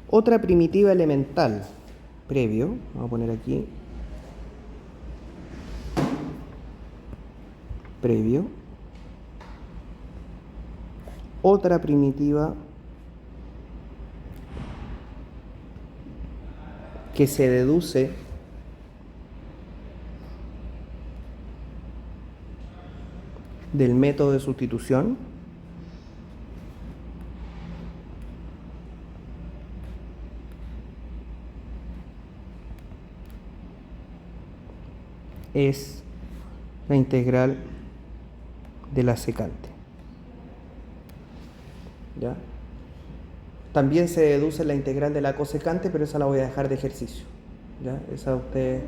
Otra primitiva elemental previo, vamos a poner aquí, previo, otra primitiva que se deduce del método de sustitución es la integral de la secante. ¿Ya? También se deduce la integral de la cosecante, pero esa la voy a dejar de ejercicio. ¿Ya? Esa ustedes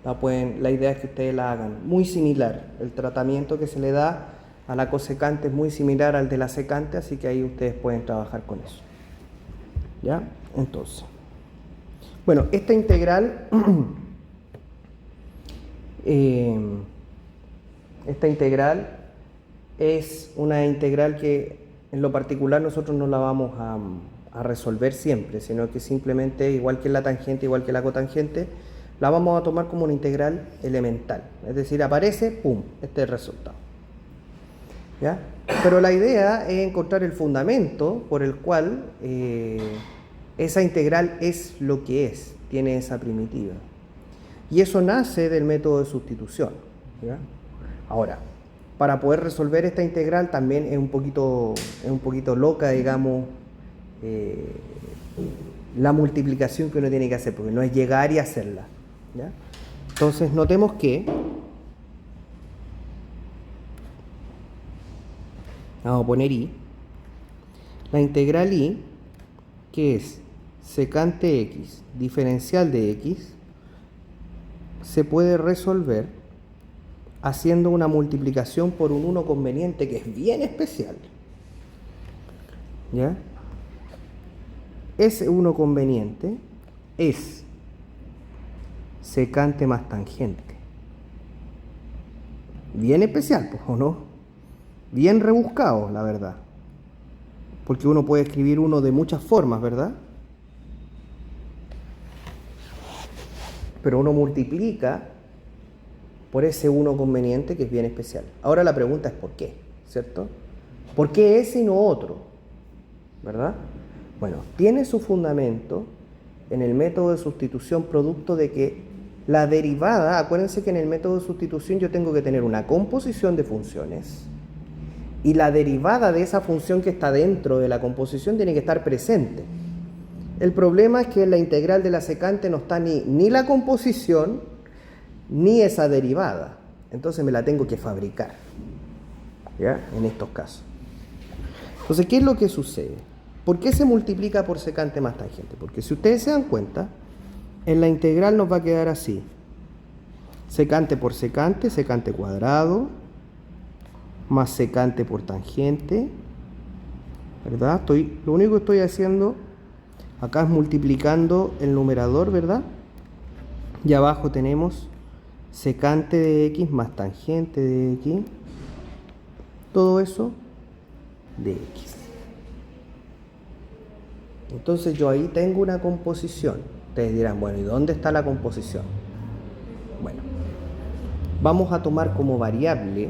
la idea es que ustedes la hagan. Muy similar, el tratamiento que se le da a la cosecante es muy similar al de la secante, así que ahí ustedes pueden trabajar con eso. ¿Ya? Entonces, bueno, esta integral es una integral que en lo particular nosotros no la vamos a resolver siempre, sino que simplemente, igual que la tangente, igual que la cotangente, la vamos a tomar como una integral elemental. Es decir, aparece, ¡pum!, este es el resultado. ¿Ya? Pero la idea es encontrar el fundamento por el cual esa integral es lo que es, tiene esa primitiva. Y eso nace del método de sustitución. ¿Ya? Ahora, para poder resolver esta integral también es un poquito loca, digamos, la multiplicación que uno tiene que hacer, porque no es llegar y hacerla. ¿Ya? Entonces, notemos que vamos a poner y. La integral y, que es secante x diferencial de x, se puede resolver haciendo una multiplicación por un 1 conveniente que es bien especial. ¿Ya? Ese 1 conveniente es secante más tangente. Bien especial, pues, ¿o no? Bien rebuscado, la verdad. Porque uno puede escribir uno de muchas formas, ¿verdad? Pero uno multiplica por ese 1 conveniente que es bien especial. Ahora la pregunta es ¿por qué? ¿Cierto? ¿Por qué ese y no otro? ¿Verdad? Bueno, tiene su fundamento en el método de sustitución producto de que la derivada, acuérdense que en el método de sustitución yo tengo que tener una composición de funciones y la derivada de esa función que está dentro de la composición tiene que estar presente. El problema es que en la integral de la secante no está ni la composición ni esa derivada. Entonces me la tengo que fabricar. ¿Ya? En estos casos. Entonces, ¿qué es lo que sucede? ¿Por qué se multiplica por secante más tangente? Porque si ustedes se dan cuenta, en la integral nos va a quedar así. Secante por secante, secante cuadrado, más secante por tangente, ¿verdad? Lo único que estoy haciendo acá es multiplicando el numerador, ¿verdad? Y abajo tenemos secante de x más tangente de x. Todo eso de x. Entonces yo ahí tengo una composición. Ustedes dirán, bueno, ¿y dónde está la composición? Bueno, vamos a tomar como variable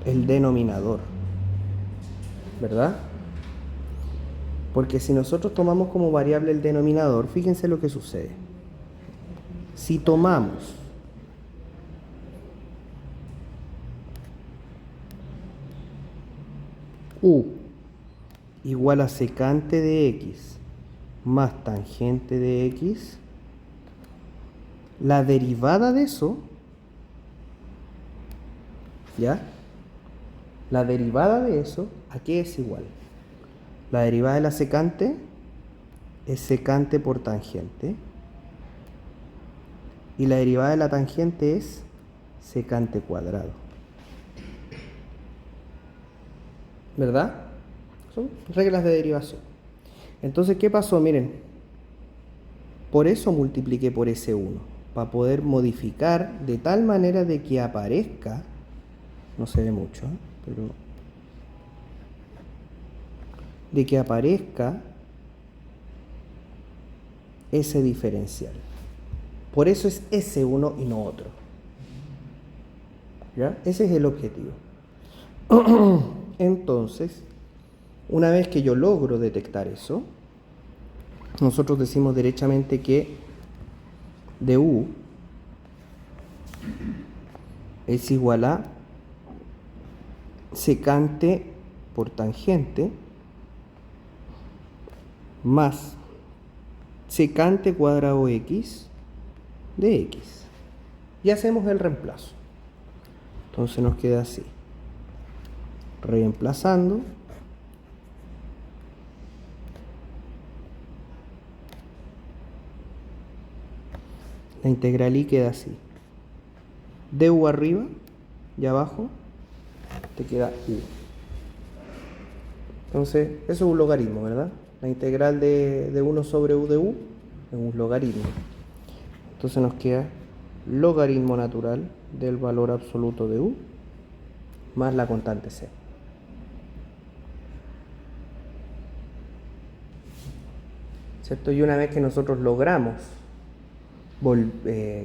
el denominador, ¿verdad? Porque si nosotros tomamos como variable el denominador, fíjense lo que sucede. Si tomamos u igual a secante de x más tangente de x, la derivada de eso, ¿ya? La derivada de eso, ¿a qué es igual? La derivada de la secante es secante por tangente. Y la derivada de la tangente es secante cuadrado. ¿Verdad? Son reglas de derivación. Entonces, ¿qué pasó? Miren, por eso multipliqué por ese 1, para poder modificar de tal manera de que aparezca, no se ve mucho, pero de que aparezca ese diferencial. Por eso es ese uno y no otro. ¿Ya? Ese es el objetivo. Entonces, una vez que yo logro detectar eso, nosotros decimos derechamente que du es igual a secante por tangente más secante cuadrado x de x. Y hacemos el reemplazo. Entonces nos queda así. Reemplazando. La integral y queda así. Du arriba y abajo te queda u. Entonces, eso es un logaritmo, ¿verdad? La integral de 1 sobre u de u es un logaritmo. Entonces nos queda logaritmo natural del valor absoluto de u más la constante c. ¿Cierto? Y una vez que nosotros logramos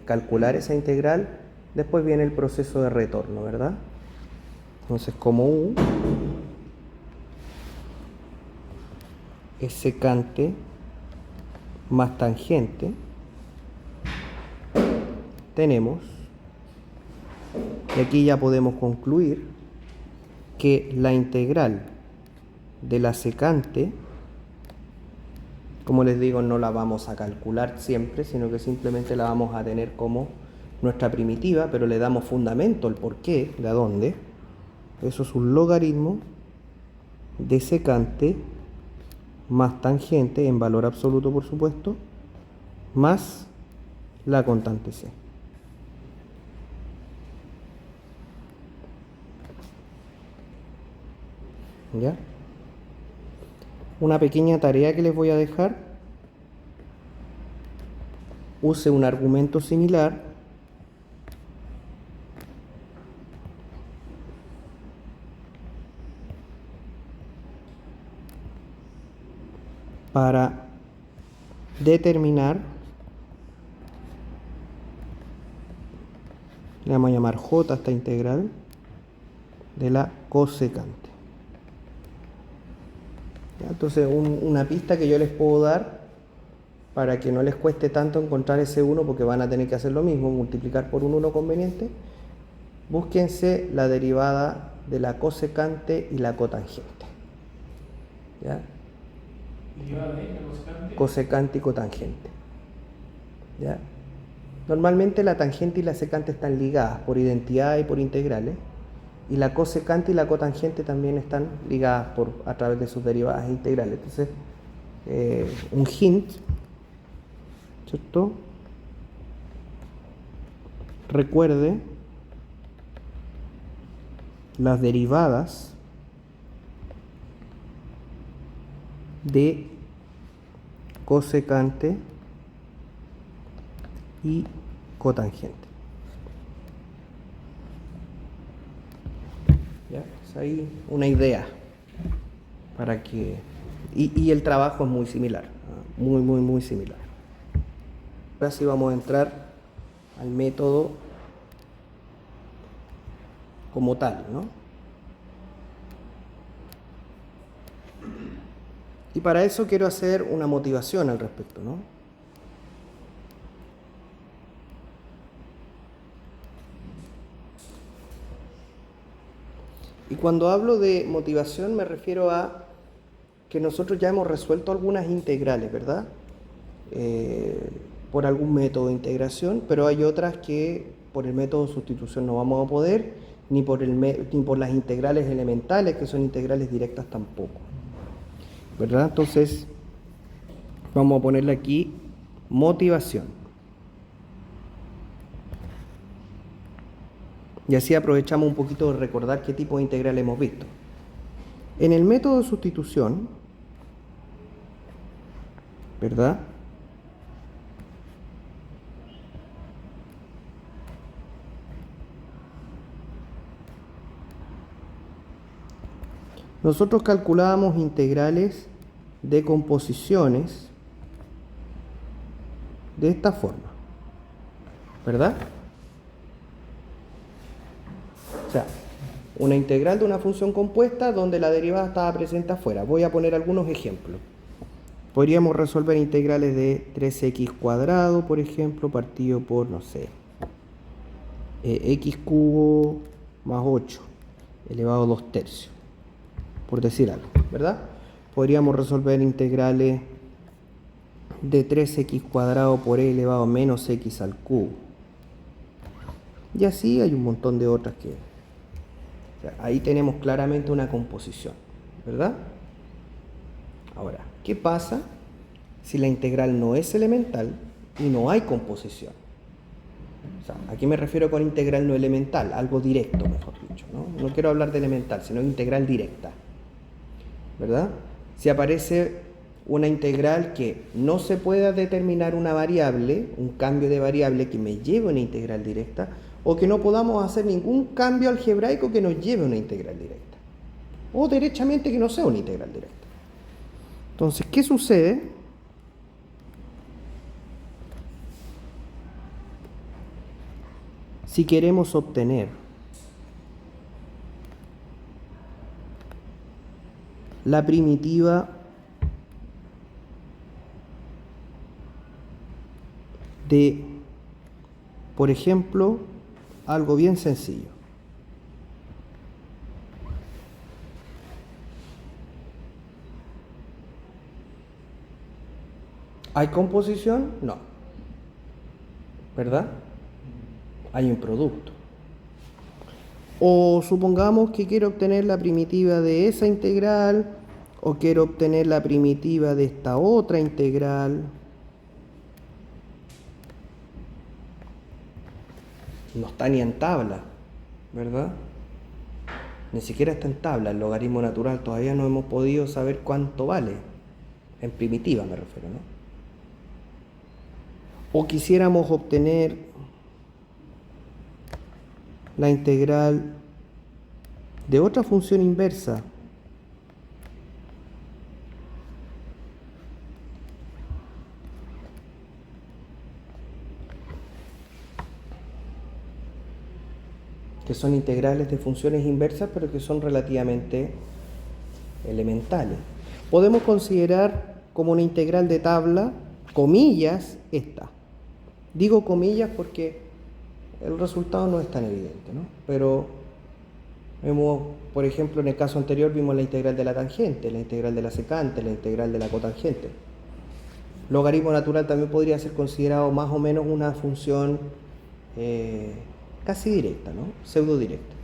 calcular esa integral, después viene el proceso de retorno, ¿verdad? Entonces, como u es secante más tangente, tenemos, y aquí ya podemos concluir, que la integral de la secante, como les digo, no la vamos a calcular siempre, sino que simplemente la vamos a tener como nuestra primitiva, pero le damos fundamento, el porqué, de a dónde. Eso es un logaritmo de secante más tangente, en valor absoluto por supuesto, más la constante c. ¿Ya? Una pequeña tarea que les voy a dejar. Use un argumento similar para determinar, le vamos a llamar j a esta integral de la cosecante. ¿Ya? Entonces, una pista que yo les puedo dar para que no les cueste tanto encontrar ese 1, porque van a tener que hacer lo mismo, multiplicar por un 1 conveniente. Búsquense la derivada de la cosecante y la cotangente. ¿Ya? ¿Derivada de la cosecante? Cosecante y cotangente. ¿Ya? Normalmente la tangente y la secante están ligadas por identidad y por integrales, y la cosecante y la cotangente también están ligadas a través de sus derivadas integrales. Entonces, un hint, ¿cierto? Recuerde las derivadas de cosecante y cotangente. ¿Ya? Es ahí una idea para que... Y el trabajo es muy similar, muy similar. Ahora sí vamos a entrar al método como tal, ¿no? Y para eso quiero hacer una motivación al respecto, ¿no? Y cuando hablo de motivación me refiero a que nosotros ya hemos resuelto algunas integrales, ¿verdad? Por algún método de integración, pero hay otras que por el método de sustitución no vamos a poder, ni por las integrales elementales, que son integrales directas tampoco, ¿verdad? Entonces, vamos a ponerle aquí motivación. Y así aprovechamos un poquito de recordar qué tipo de integral hemos visto. En el método de sustitución, ¿verdad? nosotros calculábamos integrales de composiciones de esta forma, ¿verdad? O sea, una integral de una función compuesta donde la derivada estaba presente afuera. Voy a poner algunos ejemplos. Podríamos resolver integrales de 3x cuadrado, por ejemplo, partido por, no sé, x cubo más 8 elevado a 2 tercios, por decir algo, ¿verdad? Podríamos resolver integrales de 3x cuadrado por e elevado a menos x al cubo. Y así hay un montón de otras que... O sea, ahí tenemos claramente una composición, ¿verdad? Ahora, ¿qué pasa si la integral no es elemental y no hay composición? O sea, ¿a qué me refiero con integral no elemental? Algo directo, mejor dicho, ¿no? No quiero hablar de elemental, sino integral directa, ¿verdad? Si aparece una integral que no se pueda determinar una variable, un cambio de variable que me lleve a una integral directa, o que no podamos hacer ningún cambio algebraico que nos lleve a una integral directa, o derechamente que no sea una integral directa. Entonces, ¿qué sucede? Si queremos obtener la primitiva de, por ejemplo, algo bien sencillo. ¿Hay composición? No. ¿Verdad? Hay un producto. O supongamos que quiero obtener la primitiva de esa integral, o quiero obtener la primitiva de esta otra integral. No está ni en tabla, ¿verdad? Ni siquiera está en tabla. El logaritmo natural todavía no hemos podido saber cuánto vale. En primitiva me refiero, ¿no? O quisiéramos obtener la integral de otra función inversa. Que son integrales de funciones inversas, pero que son relativamente elementales. Podemos considerar como una integral de tabla, comillas, esta. Digo comillas porque el resultado no es tan evidente, ¿no? Pero por ejemplo, en el caso anterior vimos la integral de la tangente, la integral de la secante, la integral de la cotangente. Logaritmo natural también podría ser considerado más o menos una función casi directa, ¿no? Pseudo directa.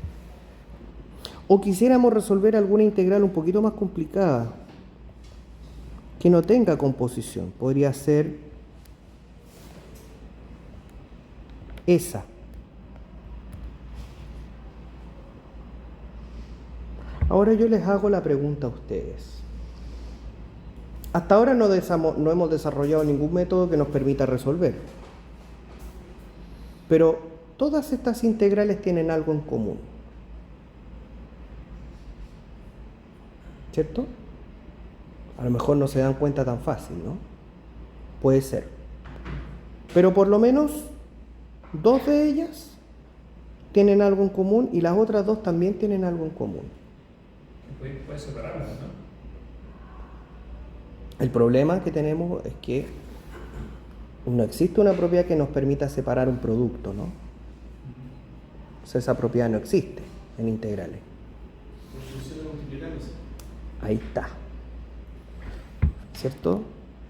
O quisiéramos resolver alguna integral un poquito más complicada, que no tenga composición. Podría ser esa. Ahora yo les hago la pregunta a ustedes. Hasta ahora no hemos desarrollado ningún método que nos permita resolver. Pero todas estas integrales tienen algo en común. ¿Cierto? A lo mejor no se dan cuenta tan fácil, ¿no? Puede ser. Pero por lo menos dos de ellas tienen algo en común y las otras dos también tienen algo en común. Puede separarlas, ¿no? El problema que tenemos es que no existe una propiedad que nos permita separar un producto, ¿no? O sea, esa propiedad no existe en integrales. Ahí está. ¿Cierto?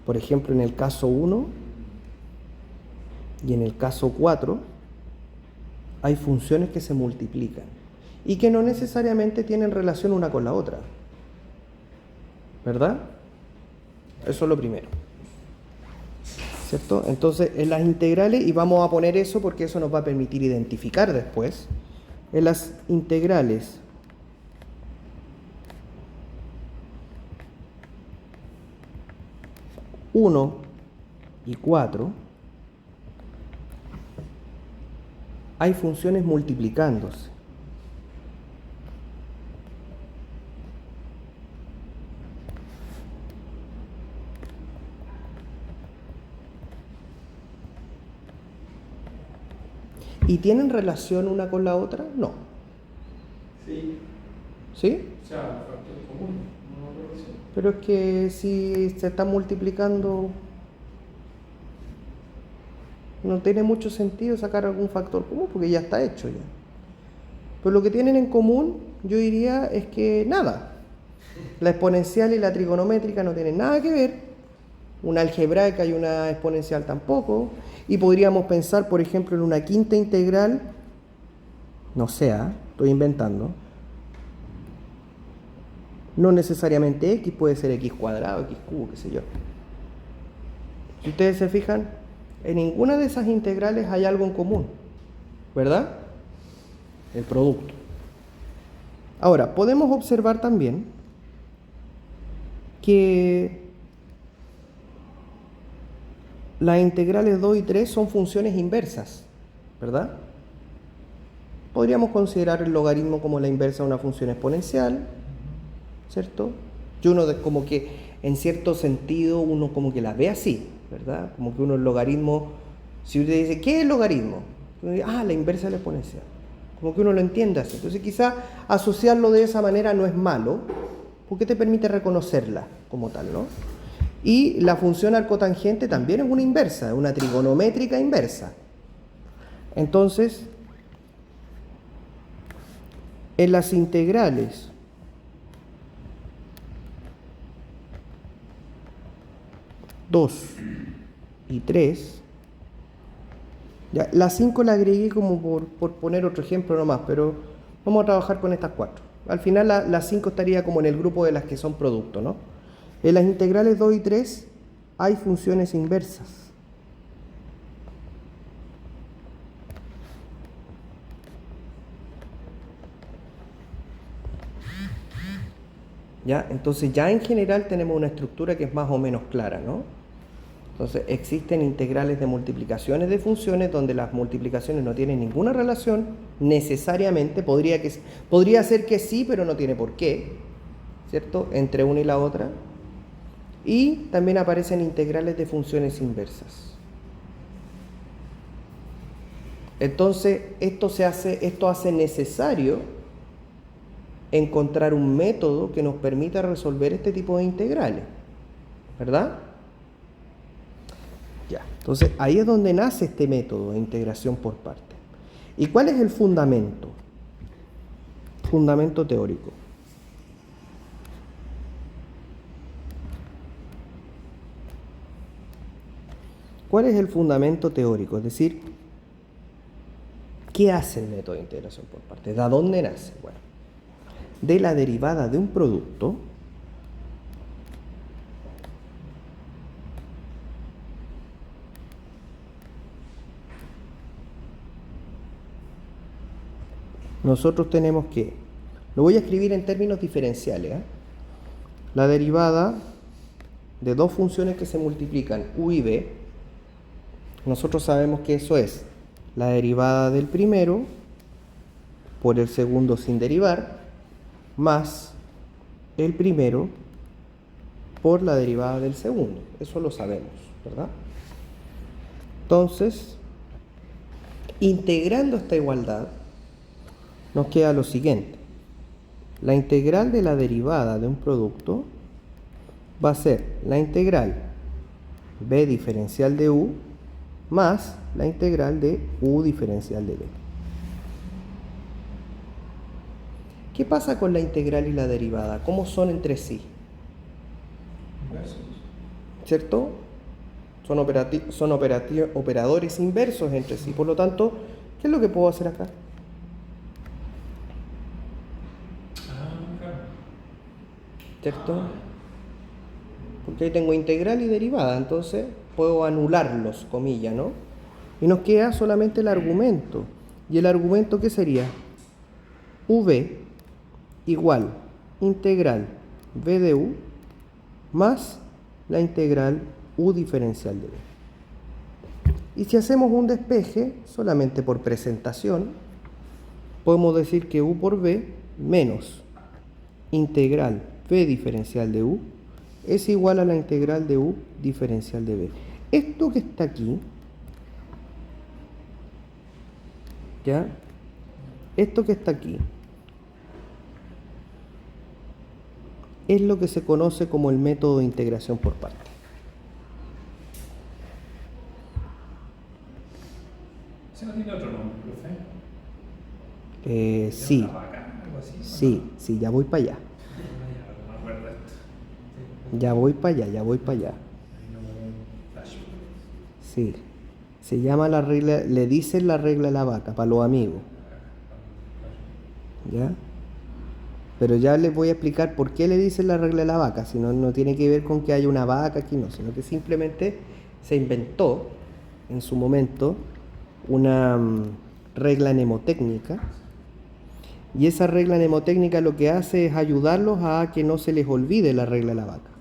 Por ejemplo, en el caso 1 y en el caso 4 hay funciones que se multiplican y que no necesariamente tienen relación una con la otra. ¿Verdad? Eso es lo primero. ¿Cierto? Entonces, en las integrales, y vamos a poner eso porque eso nos va a permitir identificar después, en las integrales (1) y 4 hay funciones multiplicándose. ¿Y tienen relación una con la otra? No. Sí. ¿Sí? O sea, factor común, no relación. Pero es que si se están multiplicando, no tiene mucho sentido sacar algún factor común porque ya está hecho ya. Pero lo que tienen en común, yo diría, es que nada. La exponencial y la trigonométrica no tienen nada que ver. Una algebraica y una exponencial tampoco. Y podríamos pensar, por ejemplo, en una quinta integral, no sé, estoy inventando. No necesariamente x, puede ser x cuadrado, x cubo, qué sé yo. Si ustedes se fijan, en ninguna de esas integrales hay algo en común, ¿verdad? El producto. Ahora, podemos observar también que las integrales 2 y 3 son funciones inversas, ¿verdad? Podríamos considerar el logaritmo como la inversa de una función exponencial, ¿cierto? Y uno como que, en cierto sentido, uno como que la ve así, ¿verdad? Como que uno el logaritmo, si usted dice, ¿qué es el logaritmo? Uno dice, la inversa de la exponencial. Como que uno lo entiende así. Entonces quizá asociarlo de esa manera no es malo, porque te permite reconocerla como tal, ¿no? Y la función arcotangente también es una inversa, una trigonométrica inversa. Entonces, en las integrales dos y 3, ya, la 5 la agregué como por poner otro ejemplo nomás, pero vamos a trabajar con estas 4. Al final la 5 estaría como en el grupo de las que son producto, ¿no? En las integrales 2 y 3 hay funciones inversas. ¿Ya? Entonces ya en general tenemos una estructura que es más o menos clara, ¿no? Entonces existen integrales de multiplicaciones de funciones donde las multiplicaciones no tienen ninguna relación necesariamente, podría ser que sí, pero no tiene por qué, ¿cierto? Entre una y la otra. Y también aparecen integrales de funciones inversas. Entonces esto hace necesario encontrar un método que nos permita resolver este tipo de integrales, ¿verdad? Ya, entonces ahí es donde nace este método de integración por partes. ¿Y cuál es el fundamento? Fundamento teórico. ¿Cuál es el fundamento teórico? Es decir, ¿qué hace el método de integración por partes? ¿De dónde nace? Bueno, de la derivada de un producto nosotros tenemos que, lo voy a escribir en términos diferenciales, la derivada de dos funciones que se multiplican, u y b, nosotros sabemos que eso es la derivada del primero por el segundo sin derivar, más el primero por la derivada del segundo. Eso lo sabemos, ¿verdad? Entonces, integrando esta igualdad, nos queda lo siguiente. La integral de la derivada de un producto va a ser la integral b diferencial de u más la integral de u diferencial de b. ¿Qué pasa con la integral y la derivada? ¿Cómo son entre sí? Inversos. ¿Cierto? Son operadores inversos entre sí. Por lo tanto, ¿qué es lo que puedo hacer acá? Claro. ¿Cierto? Porque ahí tengo integral y derivada, entonces puedo anularlos, comillas, ¿no? Y nos queda solamente el argumento. ¿Y el argumento qué sería? V igual integral v de u más la integral u diferencial de b. Y si hacemos un despeje, solamente por presentación, podemos decir que u por b menos integral v diferencial de u es igual a la integral de u diferencial de b. Esto que está aquí ¿Ya? Esto que está aquí es lo que se conoce como el método de integración por partes. ¿Ese no tiene otro nombre, profe? Sí, ¿Una vaca? ¿Algo así? sí, ya voy para allá. No me acuerdo esto. Ya voy para allá, ya voy para allá. Ahí no me da un flash. Sí, se llama la regla, le dicen la regla de la vaca, para los amigos. ¿Ya? Pero ya les voy a explicar por qué le dicen la regla de la vaca, si no, no tiene que ver con que haya una vaca aquí, no, sino que simplemente se inventó en su momento una regla mnemotécnica, y esa regla mnemotécnica lo que hace es ayudarlos a que no se les olvide la regla de la vaca.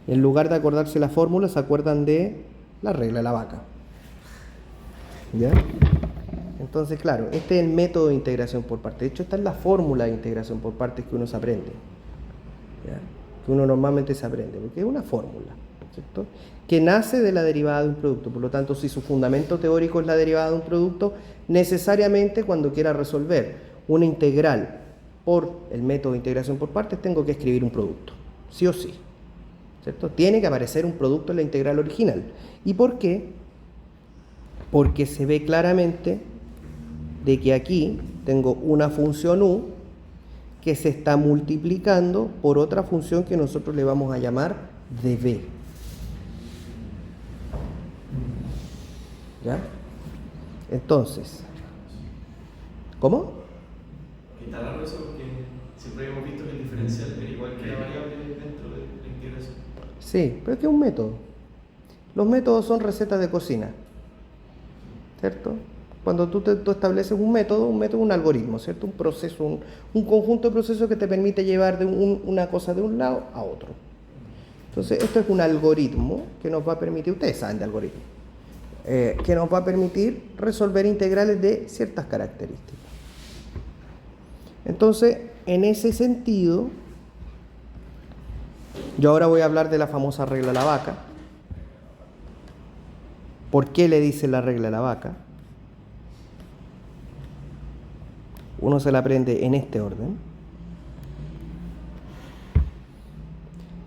En lugar de acordarse la fórmula, se acuerdan de la regla de la vaca. ¿Ya? Entonces, claro, este es el método de integración por partes. De hecho, esta es la fórmula de integración por partes que uno se aprende. ¿Ya? Que uno normalmente se aprende, porque es una fórmula, ¿cierto? Que nace de la derivada de un producto. Por lo tanto, si su fundamento teórico es la derivada de un producto, necesariamente cuando quiera resolver una integral por el método de integración por partes, tengo que escribir un producto, sí o sí, ¿cierto? Tiene que aparecer un producto en la integral original. ¿Y por qué? Porque se ve claramente de que aquí tengo una función u que se está multiplicando por otra función que nosotros le vamos a llamar db. ¿Ya? Entonces, ¿cómo? Está raro eso porque siempre hemos visto que el diferencial era igual que la variable dentro de la integración. Sí, pero es que es un método. Los métodos son recetas de cocina, ¿cierto? Cuando tú estableces un método es un algoritmo, ¿cierto? Un proceso, un conjunto de procesos que te permite llevar de una cosa de un lado a otro. Entonces, esto es un algoritmo que nos va a permitir, ustedes saben de algoritmo, que nos va a permitir resolver integrales de ciertas características. Entonces, en ese sentido, yo ahora voy a hablar de la famosa regla de la vaca. ¿Por qué le dicen la regla de la vaca? Uno se la aprende en este orden.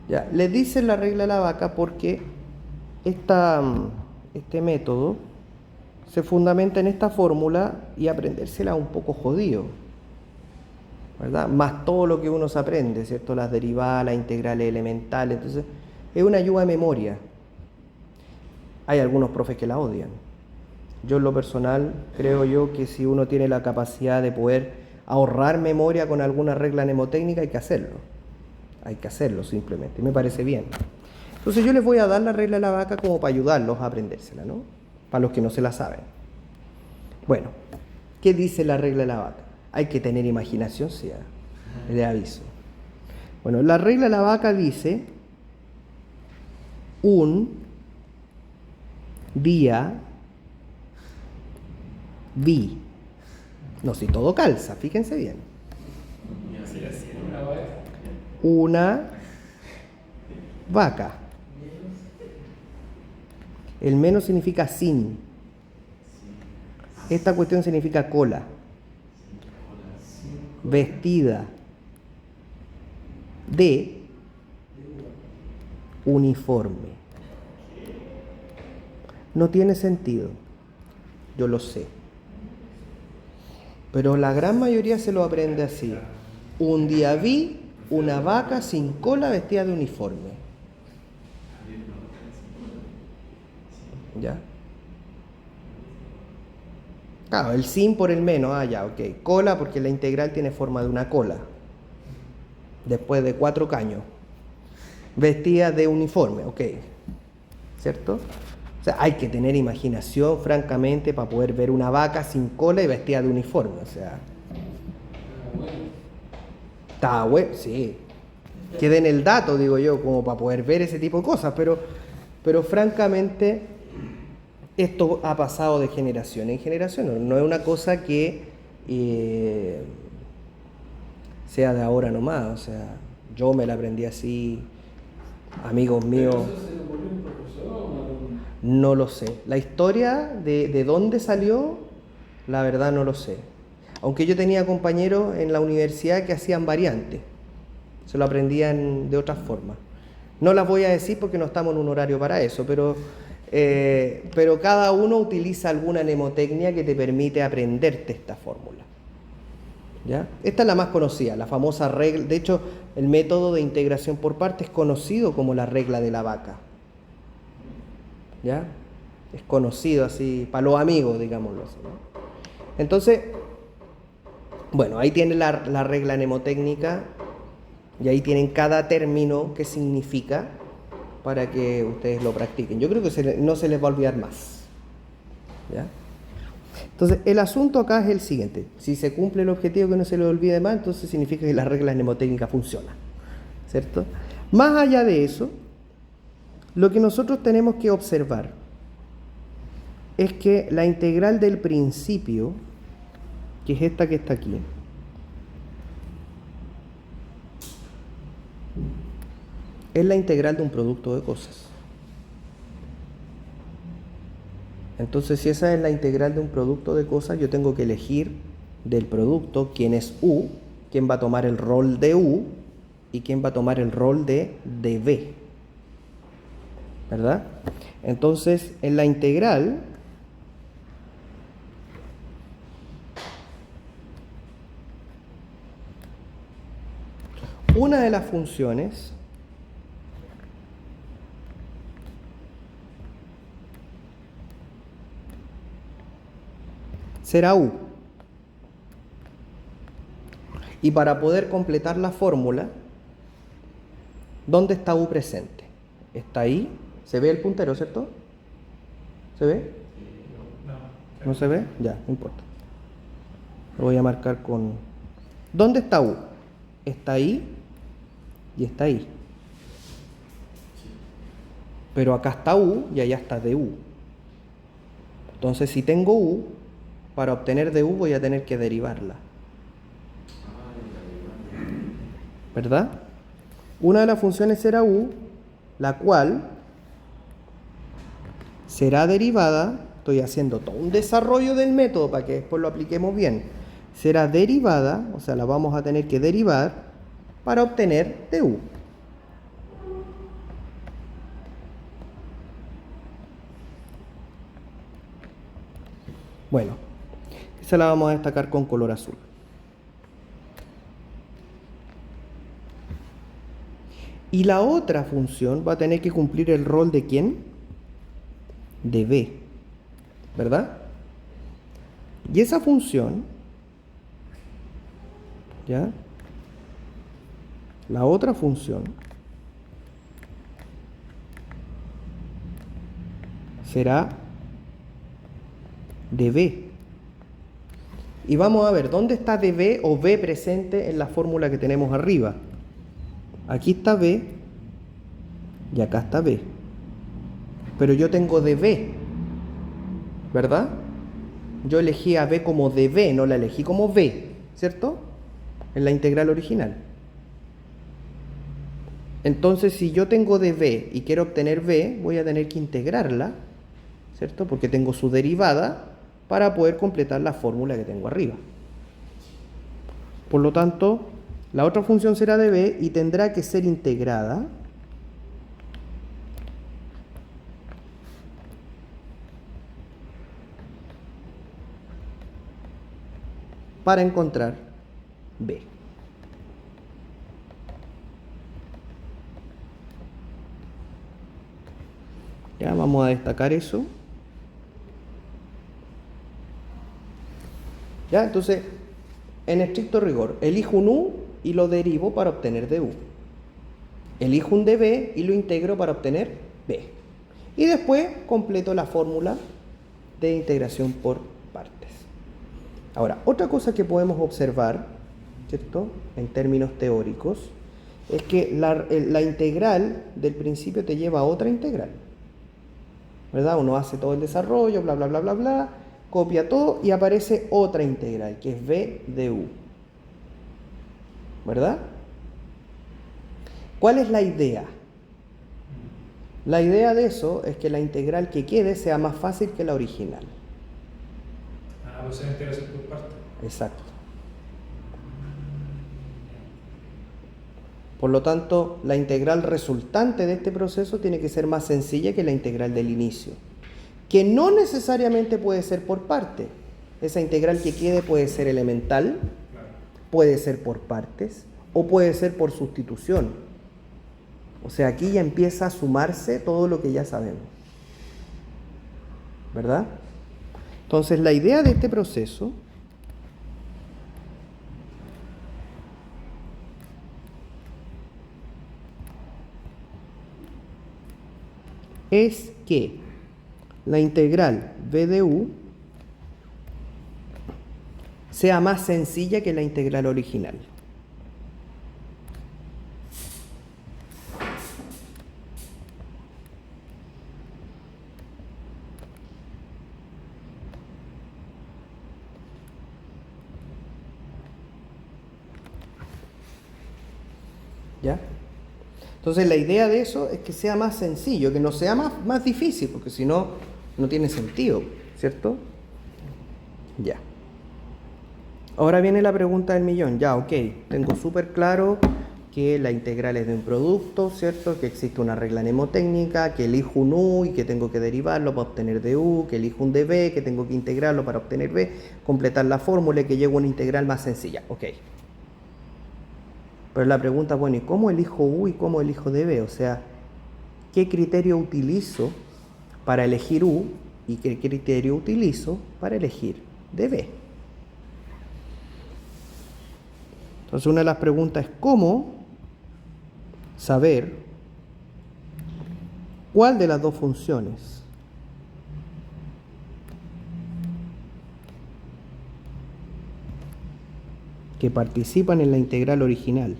Ya, le dicen la regla de la vaca porque este método se fundamenta en esta fórmula y aprendérsela un poco jodido, ¿verdad? Más todo lo que uno se aprende, ¿cierto? Las derivadas, las integrales elementales. Entonces, es una ayuda de memoria. Hay algunos profes que la odian. Yo en lo personal creo yo que si uno tiene la capacidad de poder ahorrar memoria con alguna regla mnemotécnica, hay que hacerlo. Hay que hacerlo simplemente. Y me parece bien. Entonces yo les voy a dar la regla de la vaca como para ayudarlos a aprendérsela, ¿no? Para los que no se la saben. Bueno, ¿qué dice la regla de la vaca? Hay que tener imaginación, sí, le aviso. Bueno, la regla de la vaca dice un día vi. No, si todo calza, fíjense bien. Una vaca. El menos significa sin. Esta cuestión significa cola. Vestida de uniforme. No tiene sentido, yo lo sé. Pero la gran mayoría se lo aprende así. Un día vi una vaca sin cola vestida de uniforme. ¿Ya? Claro, el sin por el menos, ya, ok. Cola porque la integral tiene forma de una cola. Después de 4 caños. Vestida de uniforme, ok. ¿Cierto? O sea, hay que tener imaginación, francamente, para poder ver una vaca sin cola y vestida de uniforme. O sea, está bueno, sí. Quede en el dato, digo yo, como para poder ver ese tipo de cosas. Pero francamente, esto ha pasado de generación en generación. No es una cosa que sea de ahora nomás. O sea, yo me la aprendí así, amigos míos. No lo sé. La historia de dónde salió, La verdad no lo sé. Aunque yo tenía compañeros en la universidad que hacían variantes. Se lo aprendían de otras formas. No las voy a decir porque no estamos en un horario para eso, pero cada uno utiliza alguna mnemotecnia que te permite aprenderte esta fórmula. ¿Ya? Esta es la más conocida, la famosa regla. De hecho, el método de integración por partes es conocido como la regla de la vaca. ¿Ya? Es conocido así, para los amigos, digámoslo así, ¿no? Entonces, bueno, ahí tienen la regla mnemotécnica y ahí tienen cada término que significa para que ustedes lo practiquen. Yo creo que no se les va a olvidar más. ¿Ya? Entonces, el asunto acá es el siguiente. Si se cumple el objetivo que no se le olvide más, entonces significa que la regla mnemotécnica funciona. ¿Cierto? Más allá de eso, lo que nosotros tenemos que observar es que la integral del principio, que es esta que está aquí, es la integral de un producto de cosas. Entonces, si esa es la integral de un producto de cosas, yo tengo que elegir del producto quién es U, quién va a tomar el rol de U y quién va a tomar el rol de B. ¿Verdad? Entonces, en la integral, una de las funciones será U. Y para poder completar la fórmula, ¿dónde está U presente? Está ahí. ¿Se ve el puntero, cierto? ¿Se ve? No. ¿No se ve? Ya, no importa. Lo voy a marcar con... ¿Dónde está U? Está ahí y está ahí. Pero acá está U y allá está DU. Entonces, si tengo U, para obtener DU voy a tener que derivarla. ¿Verdad? Una de las funciones será U, la cual será derivada, estoy haciendo todo un desarrollo del método para que después lo apliquemos bien, será derivada, o sea, la vamos a tener que derivar para obtener DU. Bueno, esa la vamos a destacar con color azul. Y la otra función va a tener que cumplir el rol de ¿quién? De B, ¿verdad? Y esa función, ¿ya? La otra función será de B. Y vamos a ver, ¿dónde está dB o B presente en la fórmula que tenemos arriba? Aquí está B y acá está B. Pero yo tengo dB, ¿verdad? Yo elegí a B como dB, no la elegí como B, ¿cierto? En la integral original. Entonces, si yo tengo dB y quiero obtener B, voy a tener que integrarla, ¿cierto? Porque tengo su derivada para poder completar la fórmula que tengo arriba. Por lo tanto, la otra función será dB y tendrá que ser integrada para encontrar B. Ya vamos a destacar eso. Ya, entonces, en estricto rigor, elijo un U y lo derivo para obtener DU. Elijo un dB y lo integro para obtener B. Y después completo la fórmula de integración por partes. Ahora, otra cosa que podemos observar, ¿cierto? En términos teóricos, es que la integral del principio te lleva a otra integral, ¿verdad? Uno hace todo el desarrollo, bla, bla, bla, bla, bla, copia todo y aparece otra integral, que es B de U, ¿verdad? ¿Cuál es la idea? La idea de eso es que la integral que quede sea más fácil que la original. Ah, por eso la integración por parte. Exacto. Por lo tanto, la integral resultante de este proceso tiene que ser más sencilla que la integral del inicio, que no necesariamente puede ser por parte. Esa integral que quede puede ser elemental, Claro. puede ser por partes o puede ser por sustitución. O sea, aquí ya empieza a sumarse todo lo que ya sabemos. ¿Verdad? Entonces, la idea de este proceso es que la integral v de u sea más sencilla que la integral original. ¿Ya? Entonces la idea de eso es que sea más sencillo, que no sea más difícil, porque si no, no tiene sentido, ¿cierto? Ya. Ahora viene la pregunta del millón. Ya, ok, tengo súper claro que la integral es de un producto, ¿cierto? Que existe una regla mnemotécnica, que elijo un u y que tengo que derivarlo para obtener du, que elijo un db, que tengo que integrarlo para obtener b, completar la fórmula y que llego a una integral más sencilla. Ok. Pero la pregunta, bueno, ¿y cómo elijo u y cómo elijo db? O sea, ¿qué criterio utilizo para elegir u y qué criterio utilizo para elegir db? Entonces, una de las preguntas es ¿cómo saber cuál de las dos funciones que participan en la integral original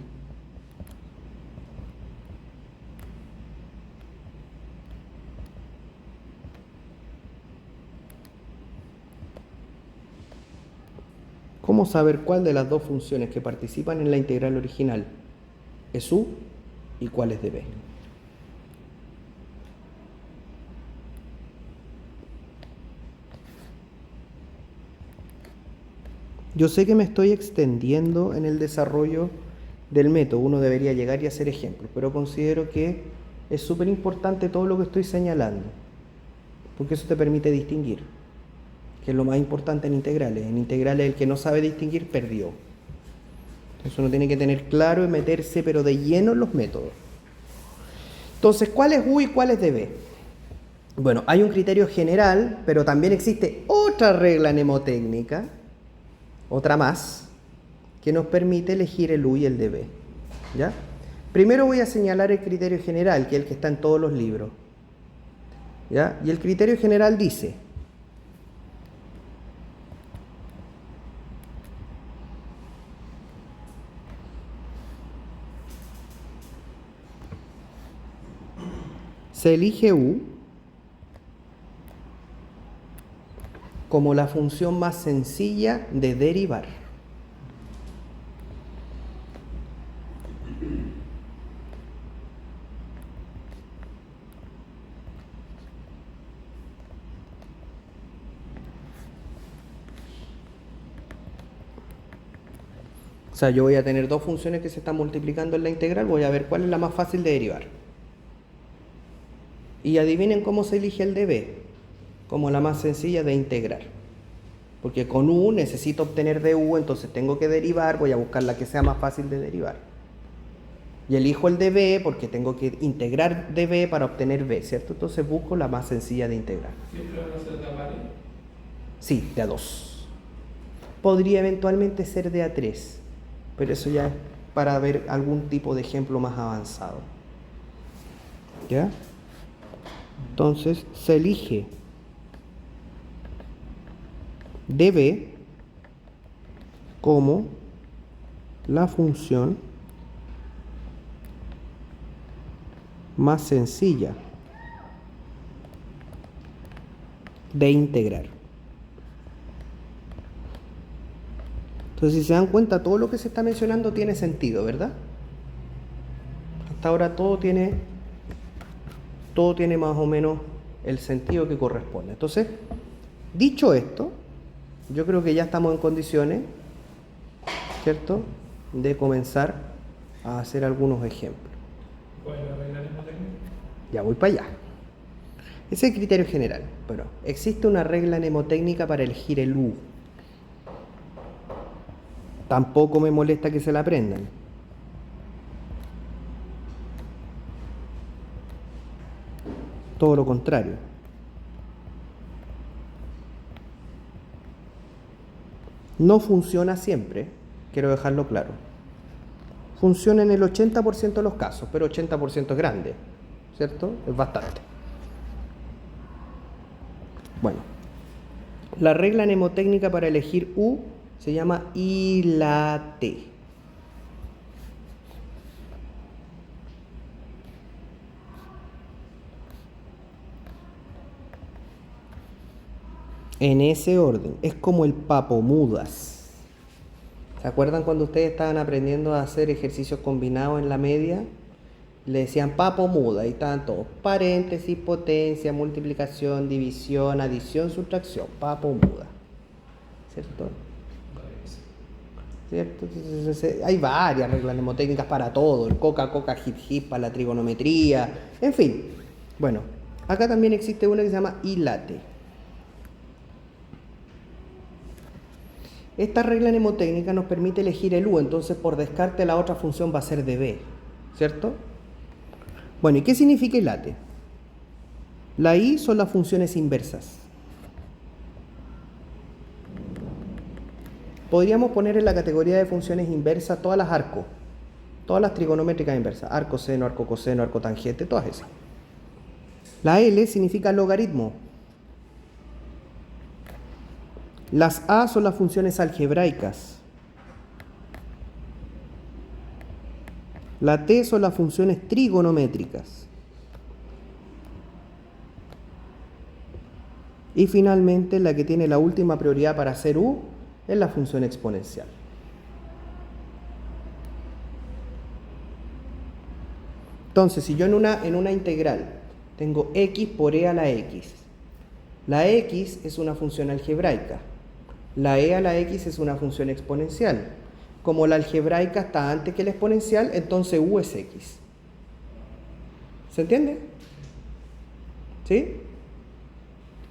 ¿cómo saber cuál de las dos funciones que participan en la integral original es u y cuál es db? Yo sé que me estoy extendiendo en el desarrollo del método, uno debería llegar y hacer ejemplos, pero considero que es súper importante todo lo que estoy señalando, porque eso te permite distinguir, que es lo más importante en integrales. En integrales el que no sabe distinguir perdió. Entonces uno tiene que tener claro y meterse pero de lleno en los métodos. Entonces, ¿cuál es u y cuál es db? Bueno, hay un criterio general, pero también existe otra regla mnemotécnica, otra más, que nos permite elegir el u y el db. ¿Ya? Primero voy a señalar el criterio general, que es el que está en todos los libros. ¿Ya? Y el criterio general dice: se elige u como la función más sencilla de derivar. O sea, yo voy a tener dos funciones que se están multiplicando en la integral, voy a ver cuál es la más fácil de derivar. Y adivinen cómo se elige el db, como la más sencilla de integrar. Porque con u necesito obtener du, entonces tengo que derivar, voy a buscar la que sea más fácil de derivar. Y elijo el db porque tengo que integrar db para obtener b, ¿cierto? Entonces busco la más sencilla de integrar. ¿Siempre van a ser de a pares? Sí, de a 2. Podría eventualmente ser de a 3, pero eso ya es para ver algún tipo de ejemplo más avanzado. ¿Ya? Entonces se elige db como la función más sencilla de integrar. Entonces, si se dan cuenta, todo lo que se está mencionando tiene sentido, ¿verdad? Hasta ahora todo tiene más o menos el sentido que corresponde. Entonces, dicho esto, yo creo que ya estamos en condiciones, ¿cierto?, de comenzar a hacer algunos ejemplos. ¿Cuál es la regla mnemotécnica? Ya voy para allá. Ese es el criterio general. Bueno, existe una regla mnemotécnica para elegir el U. Tampoco me molesta que se la aprendan. Todo lo contrario. No funciona siempre, quiero dejarlo claro. Funciona en el 80% de los casos, pero 80% es grande, ¿cierto? Es bastante. Bueno, la regla mnemotécnica para elegir U se llama ILATE. En ese orden, es como el papomudas. ¿Se acuerdan cuando ustedes estaban aprendiendo a hacer ejercicios combinados en la media? Le decían papomuda y estaban todos paréntesis, potencia, multiplicación, división, adición, sustracción, papomuda. ¿Cierto? ¿Cierto? Entonces, hay varias reglas mnemotécnicas para todo, el coca, hip, hip, para la trigonometría, en fin. Bueno, acá también existe una que se llama ILATE. Esta regla mnemotécnica nos permite elegir el U, entonces por descarte la otra función va a ser de B, ¿cierto? Bueno, ¿y qué significa ILATE? La I son las funciones inversas. Podríamos poner en la categoría de funciones inversas todas las arcos, todas las trigonométricas inversas, arco seno, arco coseno, arco tangente, todas esas. La L significa logaritmo. Las A son las funciones algebraicas. La T son las funciones trigonométricas. Y finalmente, la que tiene la última prioridad para hacer U es la función exponencial. Entonces, si yo en una integral tengo x por e a la x, la x es una función algebraica, la e a la x es una función exponencial. Como la algebraica está antes que la exponencial, entonces u es x. ¿Se entiende? ¿Sí?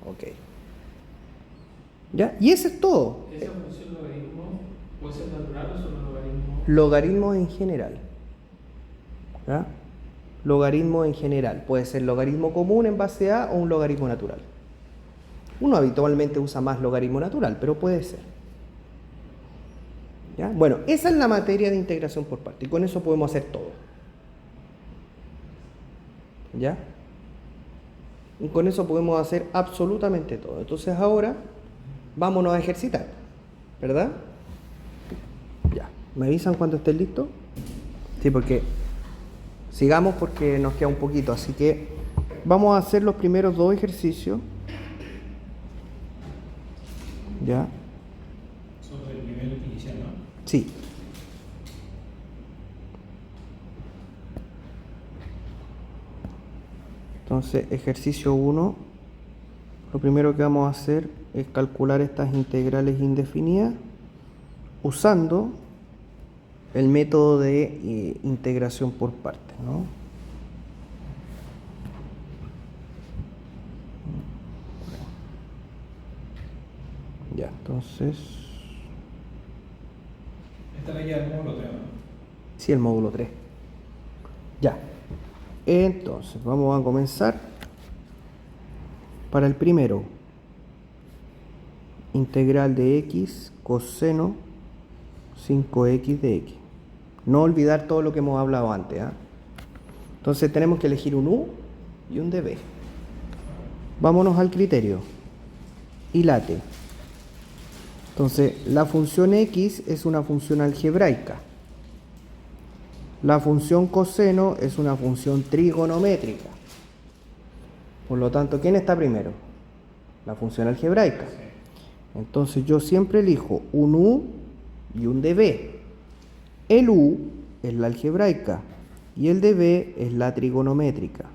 Ok. ¿Ya? Y eso es todo. ¿Esa función logaritmo puede ser natural o solo logaritmo? Logaritmos en general. ¿Ya? Logaritmo en general. Puede ser logaritmo común en base a o un logaritmo natural. Uno habitualmente usa más logaritmo natural, pero puede ser. ¿Ya? Bueno, esa es la materia de integración por partes. Y con eso podemos hacer todo. ¿Ya? Y con eso podemos hacer absolutamente todo. Entonces ahora, vámonos a ejercitar. ¿Verdad? Ya. ¿Me avisan cuando estén listos? Sí, porque sigamos porque nos queda un poquito. Así que vamos a hacer los primeros dos ejercicios. ¿Ya? Sobre el nivel inicial, ¿no? Sí. Entonces, ejercicio 1. Lo primero que vamos a hacer es calcular estas integrales indefinidas usando el método de integración por partes, ¿no? Ya, entonces... Esta es la guía del módulo 3, ¿no? Sí, el módulo 3. Ya. Entonces, vamos a comenzar. Para el primero, integral de x coseno 5x de x. No olvidar todo lo que hemos hablado antes, ¿eh? Entonces tenemos que elegir un u y un db. Vámonos al criterio. ILATE. Entonces, la función x es una función algebraica. La función coseno es una función trigonométrica. Por lo tanto, ¿quién está primero? La función algebraica. Entonces, yo siempre elijo un u y un db. El u es la algebraica y el db es la trigonométrica.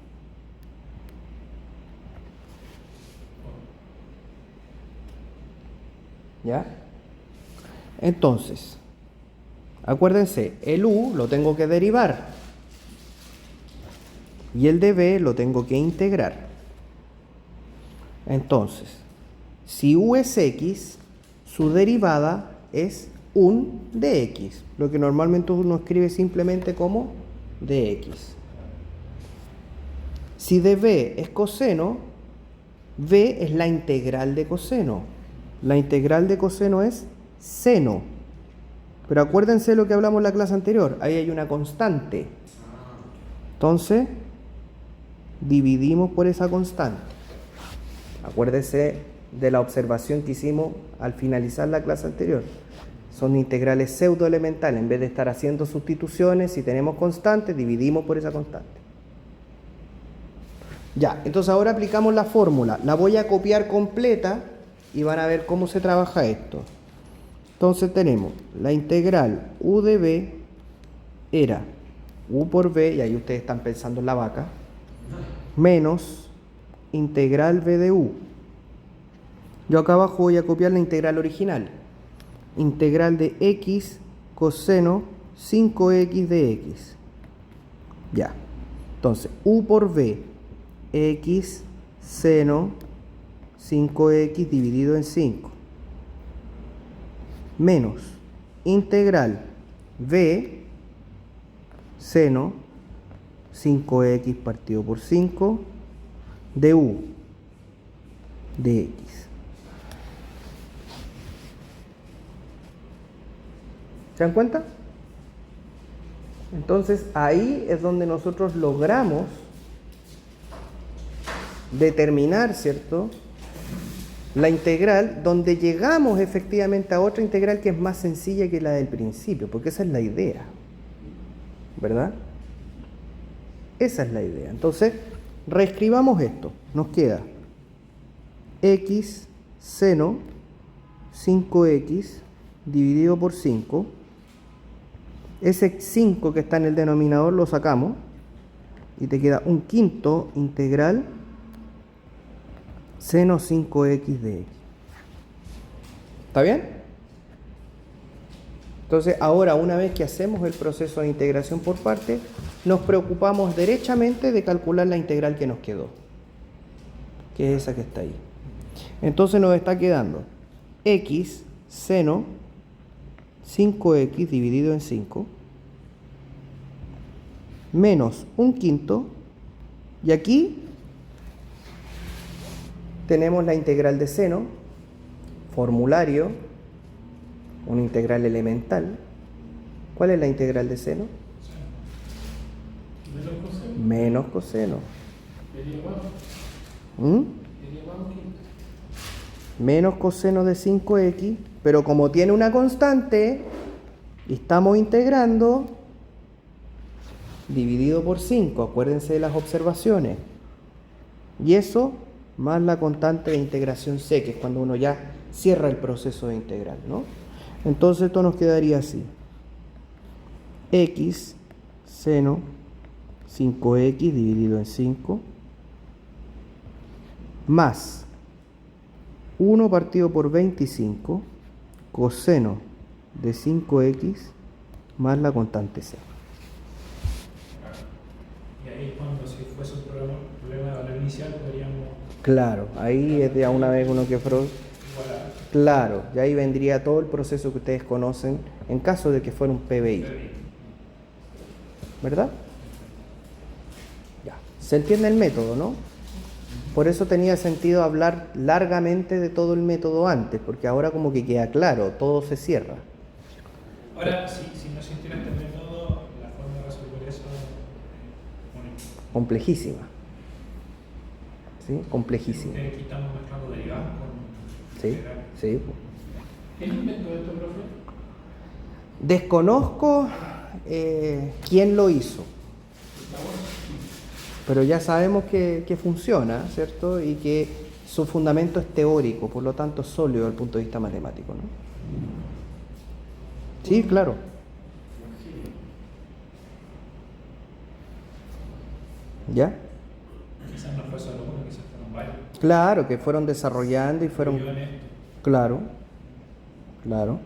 ¿Ya? Entonces, acuérdense, el u lo tengo que derivar y el de b lo tengo que integrar. Entonces, si u es x, su derivada es un dx, lo que normalmente uno escribe simplemente como dx. Si de b es coseno, b es la integral de coseno. La integral de coseno es seno. Pero acuérdense lo que hablamos en la clase anterior, ahí hay una constante. Entonces, dividimos por esa constante. Acuérdense de la observación que hicimos al finalizar la clase anterior. Son integrales pseudoelementales. En vez de estar haciendo sustituciones, si tenemos constantes, dividimos por esa constante. Ya, entonces ahora aplicamos la fórmula. La voy a copiar completa y van a ver cómo se trabaja esto. Entonces tenemos la integral u de b era u por b, y ahí ustedes están pensando en la vaca, menos integral b de u. Yo acá abajo voy a copiar la integral original. Integral de x coseno 5x de x. Ya. Entonces, u por b, x seno 5x dividido en 5. Menos integral b seno 5x partido por 5 de u de x. ¿Se dan cuenta? Entonces ahí es donde nosotros logramos determinar, ¿cierto?, la integral, donde llegamos efectivamente a otra integral que es más sencilla que la del principio, porque esa es la idea, ¿verdad? Esa es la idea. Entonces, reescribamos esto. Nos queda x seno 5x dividido por 5. Ese 5 que está en el denominador lo sacamos y te queda un quinto integral seno 5x de x. ¿Está bien? Entonces, ahora una vez que hacemos el proceso de integración por partes, nos preocupamos derechamente de calcular la integral que nos quedó, que es esa que está ahí. Entonces nos está quedando x seno 5x dividido en 5 menos un quinto, y aquí tenemos la integral de seno, formulario, una integral elemental. ¿Cuál es la integral de seno? Menos coseno. Menos coseno de 5x, pero como tiene una constante y estamos integrando, dividido por 5, acuérdense de las observaciones. Y eso más la constante de integración c, que es cuando uno ya cierra el proceso de integral, ¿no? Entonces esto nos quedaría así. X seno 5x dividido en 5 más 1 partido por 25 coseno de 5x más la constante c. Y ahí cuando si fuese un problema de valor inicial podríamos... Claro, ahí es de una vez uno que fuera... Claro, y ahí vendría todo el proceso que ustedes conocen en caso de que fuera un PBI. ¿Verdad? Ya. Se entiende el método, ¿no? Por eso tenía sentido hablar largamente de todo el método antes, porque ahora como que queda claro, todo se cierra. Ahora, si no existiera este método, la forma de resolver eso es complejísima. ¿Sí? Complejísima. Aquí estamos mezclando derivadas con... Sí, sí. ¿Quién inventó esto, profe? Desconozco quién lo hizo, pero ya sabemos que funciona, ¿cierto? Y que su fundamento es teórico, por lo tanto es sólido desde el punto de vista matemático, ¿no? Sí, claro. ¿Ya? Quizás no fue solo uno, quizás fueron varios. Claro, que fueron desarrollando y fueron... Claro. Claro.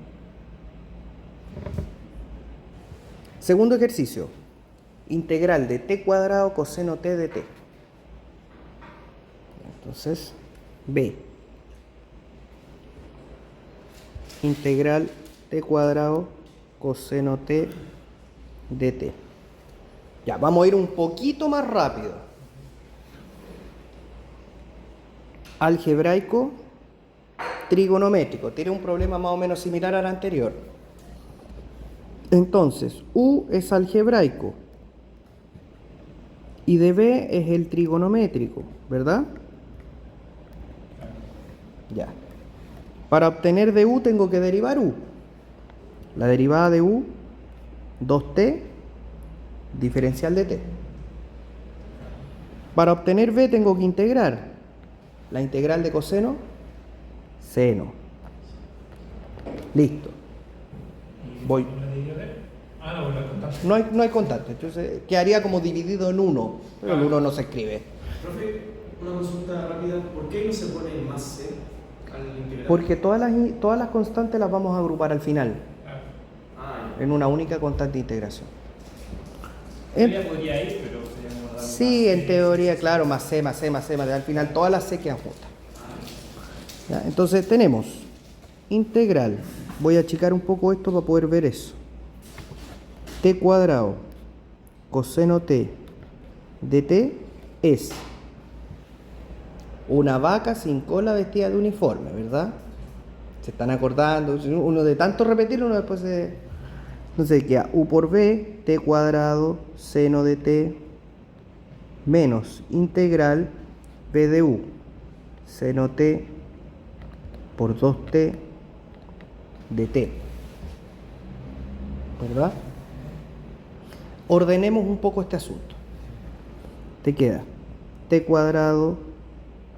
Segundo ejercicio. Integral de t cuadrado coseno t de t. Entonces, B. Integral t cuadrado coseno t de t. Ya, vamos a ir un poquito más rápido. Algebraico, trigonométrico. Tiene un problema más o menos similar al anterior. Entonces, U es algebraico y DB es el trigonométrico, ¿verdad? Ya. Para obtener de U tengo que derivar U. La derivada de U, 2t, diferencial de t. Para obtener B tengo que integrar la integral de coseno, seno. Listo. Voy. No hay constante, entonces quedaría como dividido en 1, pero el 1 no se escribe. Profe, una consulta rápida. ¿Por qué no se pone más C al integral? Porque todas las constantes las vamos a agrupar al final, en una única constante de integración. Podría ir, pero sería como Sí, en teoría, claro, más C, más C, más C, más C. Al final todas las C quedan juntas. ¿Ya? Entonces tenemos integral. Voy a achicar un poco esto para poder ver eso. T cuadrado coseno t de t es una vaca sin cola vestida de uniforme, ¿verdad? Se están acordando. Uno de tanto repetir, uno después se... Entonces queda U por B, t cuadrado seno de t menos integral B de U, seno t por 2t de t. ¿Verdad? Ordenemos un poco este asunto. Te queda t cuadrado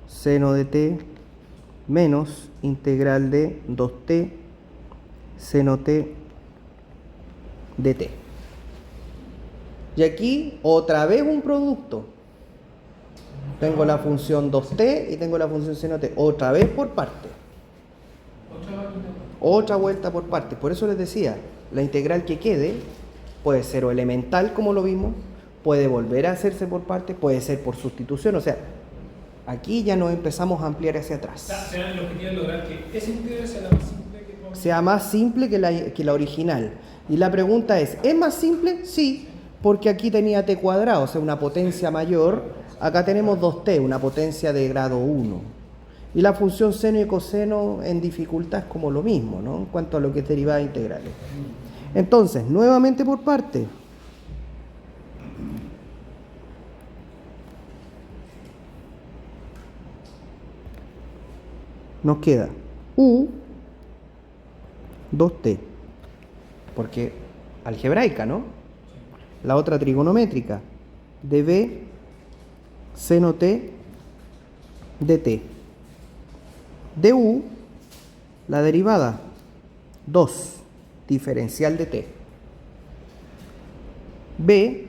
seno de t menos integral de 2t seno t de t. Y aquí otra vez un producto. Tengo la función 2t y tengo la función seno t. Otra vez por parte. Otra vuelta por parte. Por eso les decía, la integral que quede puede ser o elemental, como lo vimos, puede volver a hacerse por partes, puede ser por sustitución. O sea, aquí ya nos empezamos a ampliar hacia atrás. O sea, el objetivo es lograr que esa integral sea la más simple que podamos. Sea más simple que la original. Y la pregunta es más simple? Sí, porque aquí tenía t cuadrado, o sea, una potencia mayor. Acá tenemos 2t, una potencia de grado 1. Y la función seno y coseno en dificultad es como lo mismo, ¿no? En cuanto a lo que es derivada de integrales. Entonces, nuevamente por parte. Nos queda U 2t, porque algebraica, ¿no? La otra trigonométrica, de B seno t de t. De U, la derivada 2, diferencial de t. B,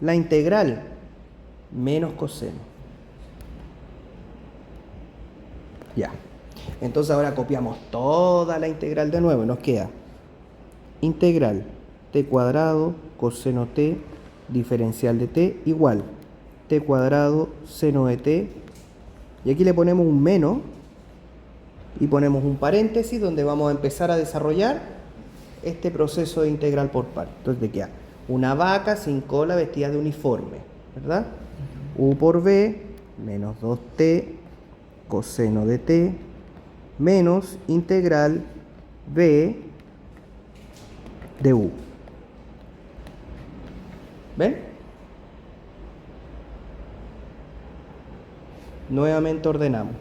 la integral menos coseno. Ya. Entonces ahora copiamos toda la integral de nuevo y nos queda integral t cuadrado coseno t diferencial de t igual t cuadrado seno de t. Y aquí le ponemos un menos y ponemos un paréntesis donde vamos a empezar a desarrollar este proceso de integral por partes. Entonces te queda una vaca sin cola vestida de uniforme, ¿verdad? U por B menos 2t coseno de t menos integral B de U. ¿Ven? Nuevamente ordenamos.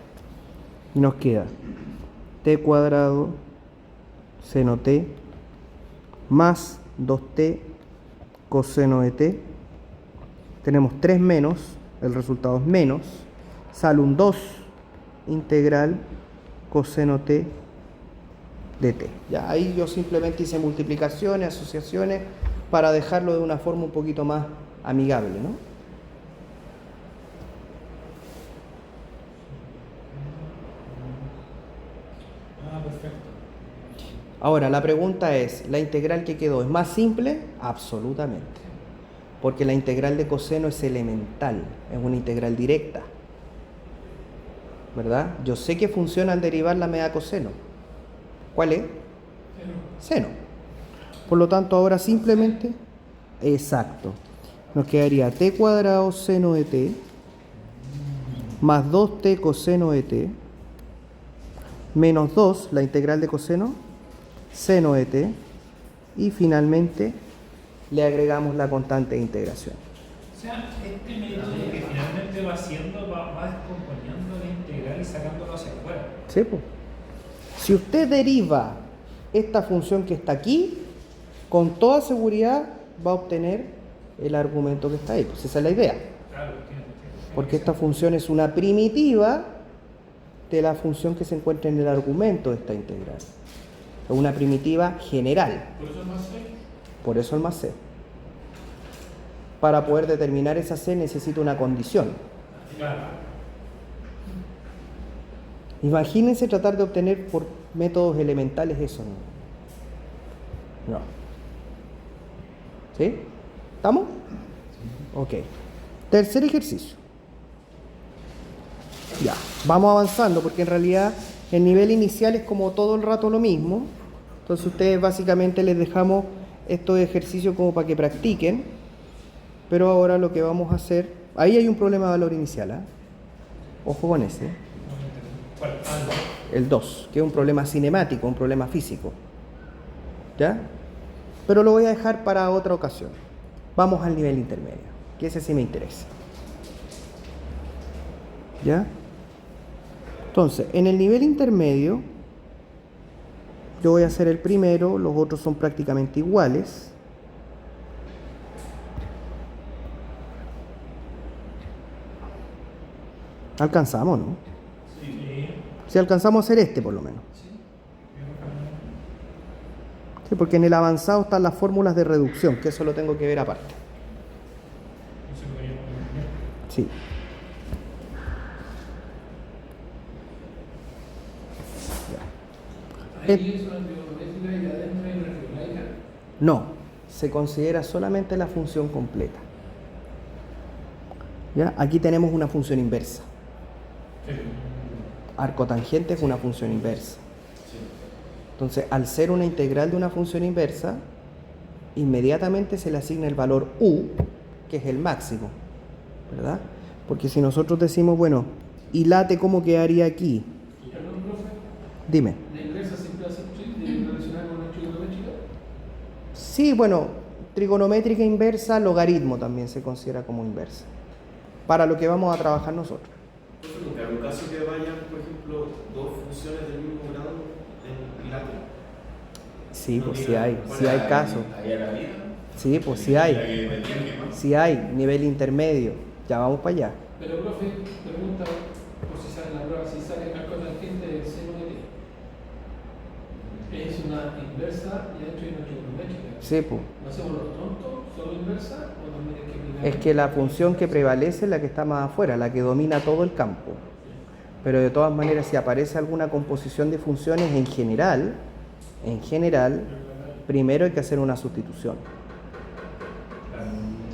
Y nos queda t cuadrado seno t más 2t coseno de t. Tenemos 3 menos, el resultado es menos. Sale un 2 integral coseno t de t. Ya, ahí yo simplemente hice multiplicaciones, asociaciones, para dejarlo de una forma un poquito más amigable, ¿no? Perfecto. Ahora, la pregunta es, ¿la integral que quedó es más simple? Absolutamente. Porque la integral de coseno es elemental, es una integral directa. ¿Verdad? Yo sé que funciona al derivar la media coseno. ¿Cuál es? Seno. Por lo tanto, ahora simplemente, exacto, nos quedaría t cuadrado seno de t más 2t coseno de t menos 2, la integral de coseno, seno de t, y finalmente le agregamos la constante de integración. O sea, este método que finalmente va haciendo, va descomponiendo la integral y sacándolo hacia afuera. ¿Sí, po? Si usted deriva esta función que está aquí, con toda seguridad va a obtener el argumento que está ahí. Pues esa es la idea. Claro, entiendo. Porque esta función es una primitiva de la función que se encuentra en el argumento de esta integral. Es una primitiva general. Por eso es más C. Por eso el más c. Para poder determinar esa c necesita una condición. Claro. Imagínense tratar de obtener por métodos elementales eso. No. ¿Sí? ¿Estamos? Ok. Tercer ejercicio. Ya, vamos avanzando porque en realidad el nivel inicial es como todo el rato lo mismo. Entonces ustedes básicamente les dejamos estos ejercicios como para que practiquen. Pero ahora lo que vamos a hacer... Ahí hay un problema de valor inicial, ¿eh? Ojo con ese. ¿Cuál? El 2, que es un problema cinemático, un problema físico. ¿Ya? Pero lo voy a dejar para otra ocasión. Vamos al nivel intermedio, que ese sí me interesa. ¿Ya? Entonces, en el nivel intermedio, yo voy a hacer el primero, los otros son prácticamente iguales. Alcanzamos, ¿no? Sí. Si alcanzamos a hacer este, por lo menos. Sí, porque en el avanzado están las fórmulas de reducción, que eso lo tengo que ver aparte. Sí. Ya. ¿Ahí es una trigonométrica y adentro hay una trigonométrica? No, se considera solamente la función completa. ¿Ya? Aquí tenemos una función inversa. Arco tangente es una función inversa. Entonces, al ser una integral de una función inversa, inmediatamente se le asigna el valor u, que es el máximo, ¿verdad? Porque si nosotros decimos, bueno, ¿y late cómo quedaría aquí? Perdón, profe. Dime. ¿La inversa siempre hace relacionar con una trigonométrica? Sí, bueno, trigonométrica inversa, logaritmo también se considera como inversa, para lo que vamos a trabajar nosotros. En algún caso que vayan, por ejemplo, dos funciones del mismo grado en pilates. Sí, pues sí hay casos. Sí, pues sí hay. Sí hay, nivel intermedio. Ya vamos para allá. Pero, profe, pregunta, por si sale en la prueba, si sale arco tangente del seno de t. ¿Es una inversa y adentro hay una trigonométrica? Sí, pues. ¿No hacemos los tontos? ¿Solo inversa o también hay que mirar? Es que la función que prevalece es la que está más afuera, la que domina todo el campo. Pero de todas maneras, si aparece alguna composición de funciones en general, primero hay que hacer una sustitución.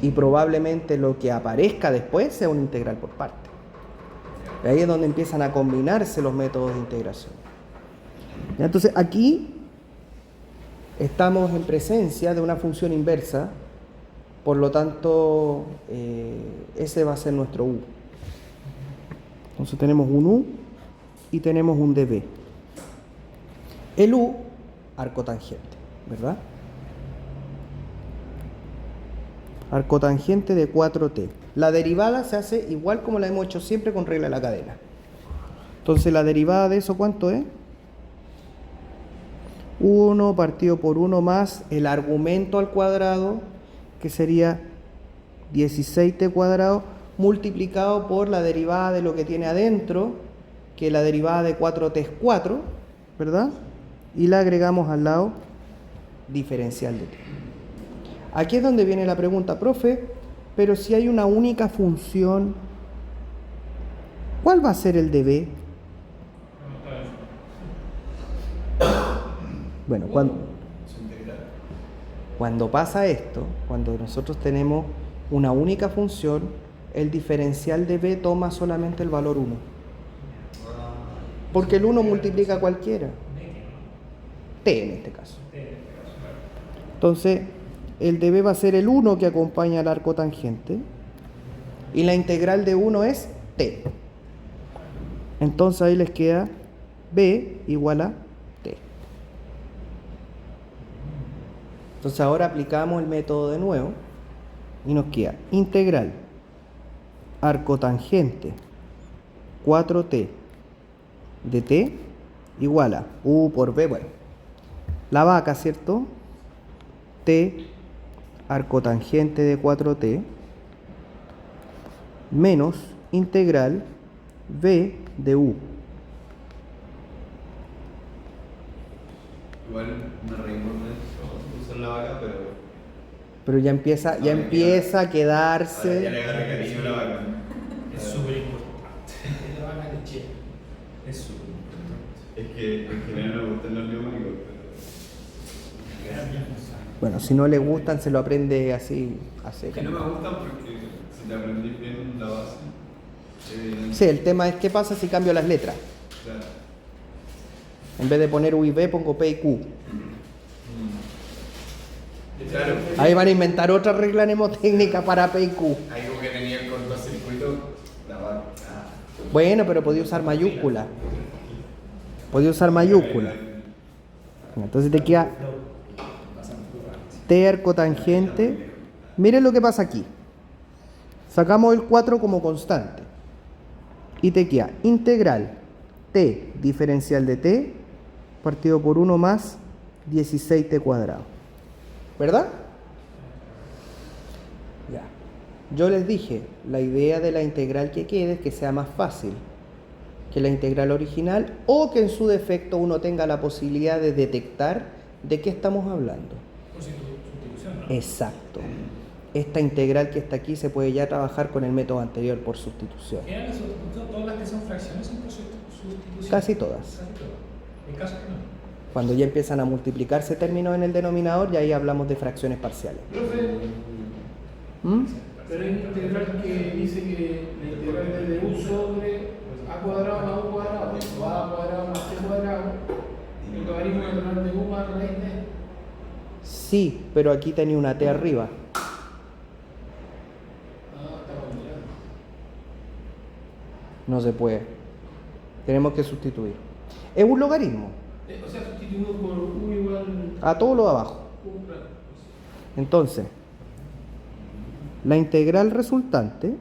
Y probablemente lo que aparezca después sea una integral por parte. Y ahí es donde empiezan a combinarse los métodos de integración. ¿Ya? Entonces aquí estamos en presencia de una función inversa, por lo tanto ese va a ser nuestro u. Entonces tenemos un u y tenemos un db. El u, arco tangente, ¿verdad? Arco tangente de 4t. La derivada se hace igual como la hemos hecho siempre con regla de la cadena. Entonces la derivada de eso, ¿cuánto es? 1 partido por 1 más el argumento al cuadrado, que sería 16t cuadrado, multiplicado por la derivada de lo que tiene adentro, que la derivada de 4t es 4, ¿verdad? Y la agregamos al lado diferencial de t. Aquí es donde viene la pregunta, profe, pero si hay una única función, ¿cuál va a ser el db? Bueno, Su integral. cuando pasa esto, cuando nosotros tenemos una única función, el diferencial de b toma solamente el valor 1. Porque el 1 multiplica cualquiera. T en este caso. Entonces, el de b va a ser el 1 que acompaña al arco tangente. Y la integral de 1 es t. Entonces ahí les queda b igual a t. Entonces ahora aplicamos el método de nuevo y nos queda integral arco tangente 4t de t igual a u por b, bueno, la vaca, ¿cierto? T arco tangente de 4t menos integral b de u. Igual me reí por usar la vaca, Pero ya empieza a ya quedarse. le agarré cariño a la vaca. Es súper importante. La vaca de Che. Es súper importante. Es que en general me gustan los neumáticos, Bueno, si no le gustan, se lo aprende así a pero. seca. Que no me gustan porque si te aprendís bien la base. Sí, el tema es qué pasa si cambio las letras. Claro. En vez de poner U y B, pongo P y Q. Claro. Ahí van a inventar otra regla mnemotécnica para P y Q. Ahí como que tenía el cortocircuito, la vaca. Bueno, pero podía usar mayúscula. Podía usar mayúscula. Entonces te queda T arco tangente. Miren lo que pasa aquí. Sacamos el 4 como constante. Y te queda integral T diferencial de T partido por 1 más 16T cuadrado. ¿Verdad? Ya. Yo les dije, la idea de la integral que quede es que sea más fácil que la integral original o que en su defecto uno tenga la posibilidad de detectar de qué estamos hablando. Por sustitución, ¿no? Exacto. Esta integral que está aquí se puede ya trabajar con el método anterior por sustitución. ¿Qué eran las sustituciones? Todas las que son fracciones son por sustitución. Casi todas. Casi todas. Hay casos que no. Cuando ya empiezan a multiplicarse términos en el denominador, ya ahí hablamos de fracciones parciales. Profe, ¿Mm? pero hay una integral que dice que la integral de u sobre a cuadrado más u cuadrado, o a cuadrado más c cuadrado, el logaritmo natural de u más raíz de. Sí, pero aquí tenía una T arriba. Está complicado. No se puede. Tenemos que sustituir. Es un logaritmo. O sea, sustituimos por u igual A todo lo de abajo. u, claro. Entonces, la integral resultante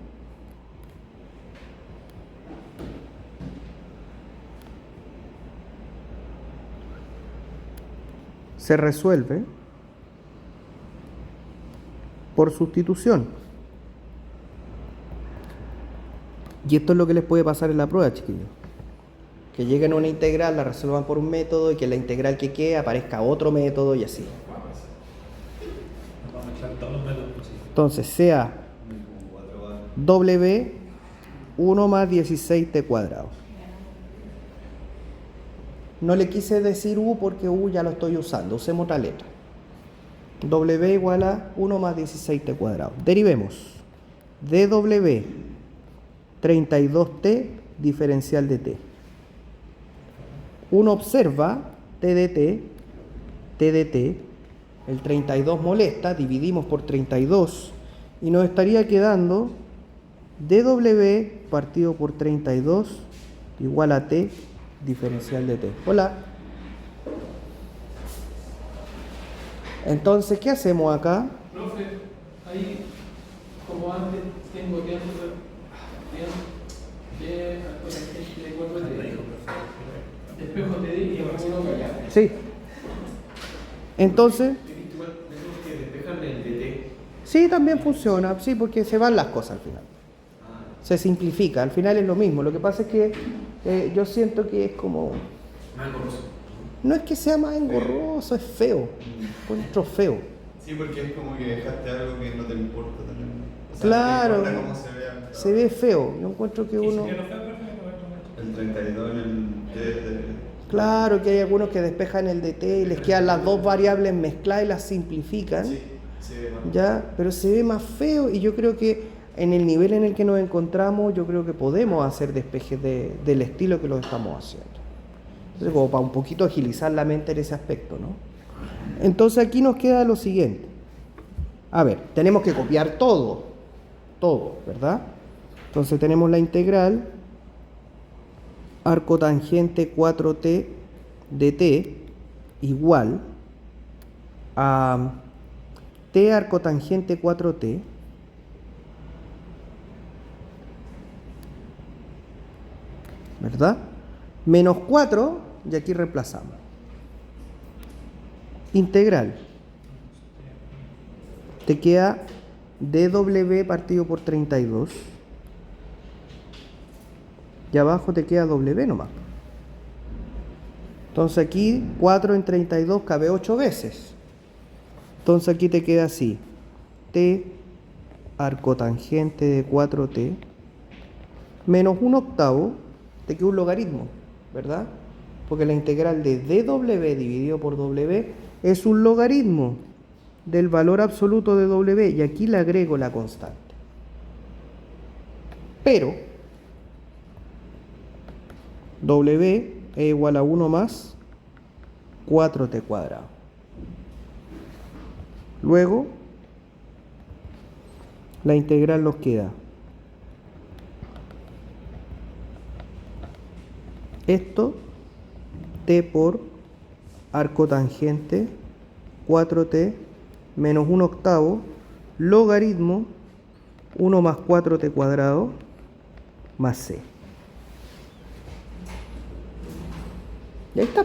se resuelve por sustitución. Y esto es lo que les puede pasar en la prueba, chiquillos. Que lleguen a una integral, la resuelvan por un método y que la integral que quede aparezca otro método y así. Nos vamos a mezclar todos los métodos posibles. Entonces, sea W 1 más 16T cuadrado. No le quise decir U porque U ya lo estoy usando. Usemos otra letra. W igual a 1 más 16T cuadrado. Derivemos. dW 32T diferencial de T. Uno observa T de T, el 32 molesta, dividimos por 32 y nos estaría quedando dW partido por 32 igual a T diferencial de T. Hola. Entonces, ¿qué hacemos acá? Profe, ahí, como antes, tengo de 4T. Espejo te di y ahora uno acá. Sí. Entonces, Igual tenemos que despejarle el DT. sí, también funciona, sí, porque se van las cosas al final. Se simplifica, al final es lo mismo. Lo que pasa es que yo siento que es como... Más engorroso. No es que sea más engorroso, es feo. Encuentro feo. Sí, porque es como que dejaste algo que no te importa también. O sea, Claro. no importa cómo se vea. Se ve feo. Yo encuentro que ¿Y si uno... ya no fue perfecto? El 32 en el D de... Claro que hay algunos que despejan el dt y les quedan las dos variables mezcladas y las simplifican. Sí, se ve mal. ¿Ya? Pero se ve más feo y yo creo que en el nivel en el que nos encontramos, yo creo que podemos hacer despejes del estilo que lo estamos haciendo. Entonces, como para un poquito agilizar la mente en ese aspecto, ¿no? Entonces aquí nos queda lo siguiente. A ver, tenemos que copiar todo, ¿verdad? Entonces tenemos la integral arco tangente 4t dt igual a t arco tangente 4t ¿verdad? Menos 4, y aquí reemplazamos. Integral. Te queda dw partido por 32. Y abajo te queda w nomás. Entonces aquí 4 en 32 cabe 8 veces. Entonces aquí te queda así. T arco tangente de 4t menos 1/8 te queda un logaritmo, ¿verdad? Porque la integral de dw dividido por w es un logaritmo del valor absoluto de w y aquí le agrego la constante. Pero w es igual a 1 más 4t cuadrado. Luego, la integral nos queda esto, t por arco tangente 4t menos 1/8 logaritmo 1 más 4t cuadrado más c. Y ahí está.